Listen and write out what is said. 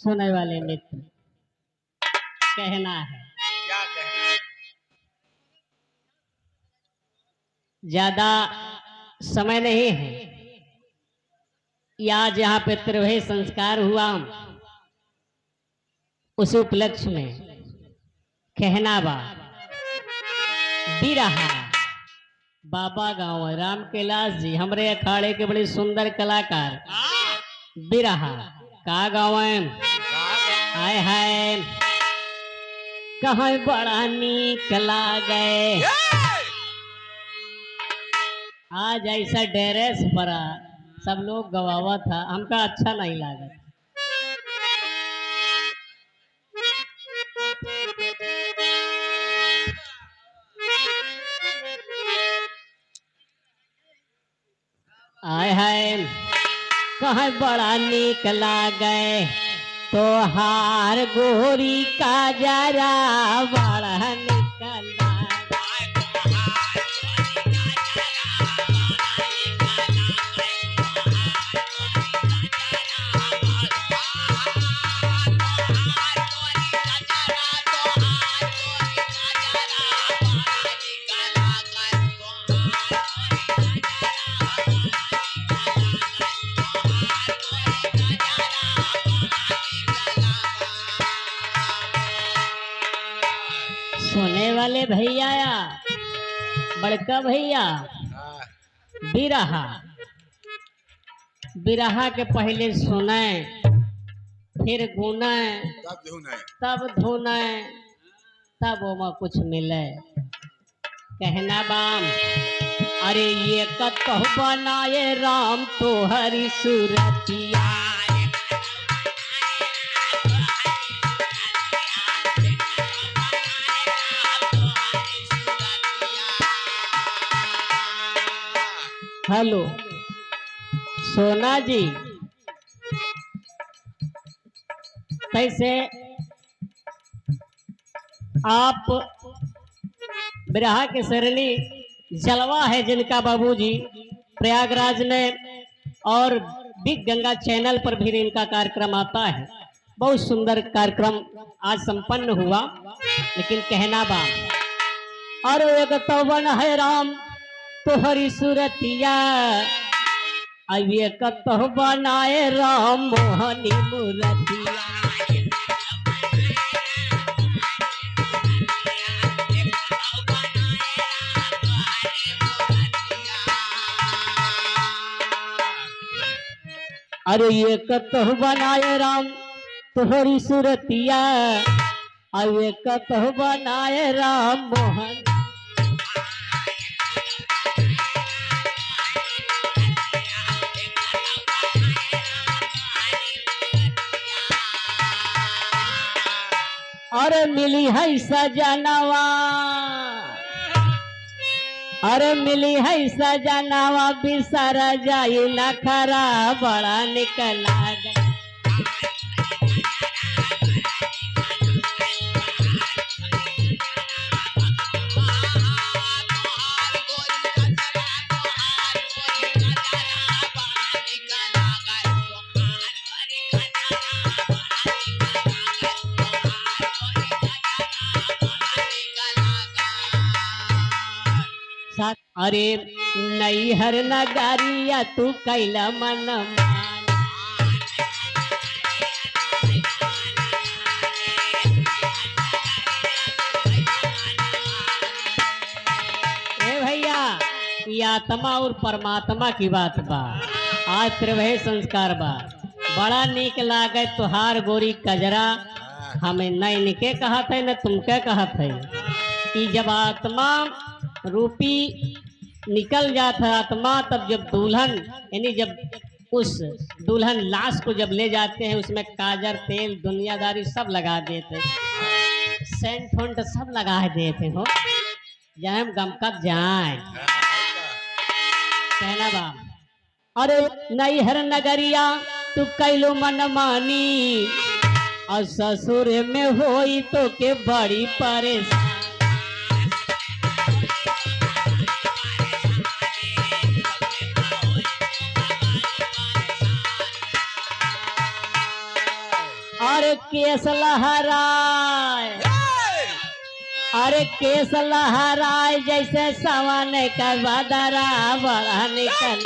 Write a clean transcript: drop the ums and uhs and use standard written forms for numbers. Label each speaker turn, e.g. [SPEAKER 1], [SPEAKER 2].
[SPEAKER 1] सुनने वाले मित्र, कहना है
[SPEAKER 2] क्या कहना है?
[SPEAKER 1] ज्यादा समय नहीं है। आज यहाँ पे त्रिवेणी संस्कार हुआ, उस उपलक्ष्य में कहना बा बिरहा बाबा गांव राम कैलाश जी हमरे अखाड़े के बड़े सुंदर कलाकार। बिरहा का गाँव हाय हाय कहाँ बड़ा नीक लागे। आज ऐसा ड्रेस परा सब लोग गवावा था, हमका अच्छा नहीं लगा। आय हाय कहाँ बड़ा नीक लागे तो हार गोरी का जरा बड़ा नीक सोने वाले भैया बड़का भैया बिरहा बिरहा के पहले सुने फिर गुने तब धुने तब ओमा कुछ मिले। कहना बाम अरे ये कतहु बनाए राम तो हरी सूरतिया। हेलो सोना जी, कैसे आप बिरहा के सरणी जलवा है जिनका बाबूजी प्रयागराज में और बिग गंगा चैनल पर भी इनका कार्यक्रम आता है। बहुत सुंदर कार्यक्रम आज संपन्न हुआ। लेकिन कहना बा और एक तो बन है राम तोहरी सूरतिया अये कतहु बनाए राम मोहनी मूरतिया। अरे ये कतहु बनाए राम तोहरी सूरतिया अये कतहु बनाए राम मोहन। अरे मिली है सजनवा अरे मिली है सजनवा बिसर जाई नखरा बड़ा निकला गया। अरे नैहर नगारिया तू कैला मन मान। ए भैया ये आत्मा और परमात्मा की बात बा। आज त्रिवेणी संस्कार बा बड़ा नीक लागे तुहार गोरी कजरा। हमें न इनके कहा थे न तुमके कहा थे कि जब आत्मा रूपी निकल जाता आत्मा तब जब दुल्हन यानी जब उस दुल्हन लाश को जब ले जाते हैं उसमें काजर तेल दुनियादारी सब लगा देते, सेंट फंट सब लगा देते हो जहाँ हम गमकत जाए। कहना बा अरे नैहर नगरिया तू कैलो मन मानी और ससुर में होई तो के बड़ी परेशानी। और केस लहराए, अरे केस लहराए जैसे सावन का बदरा बड़ा निकल।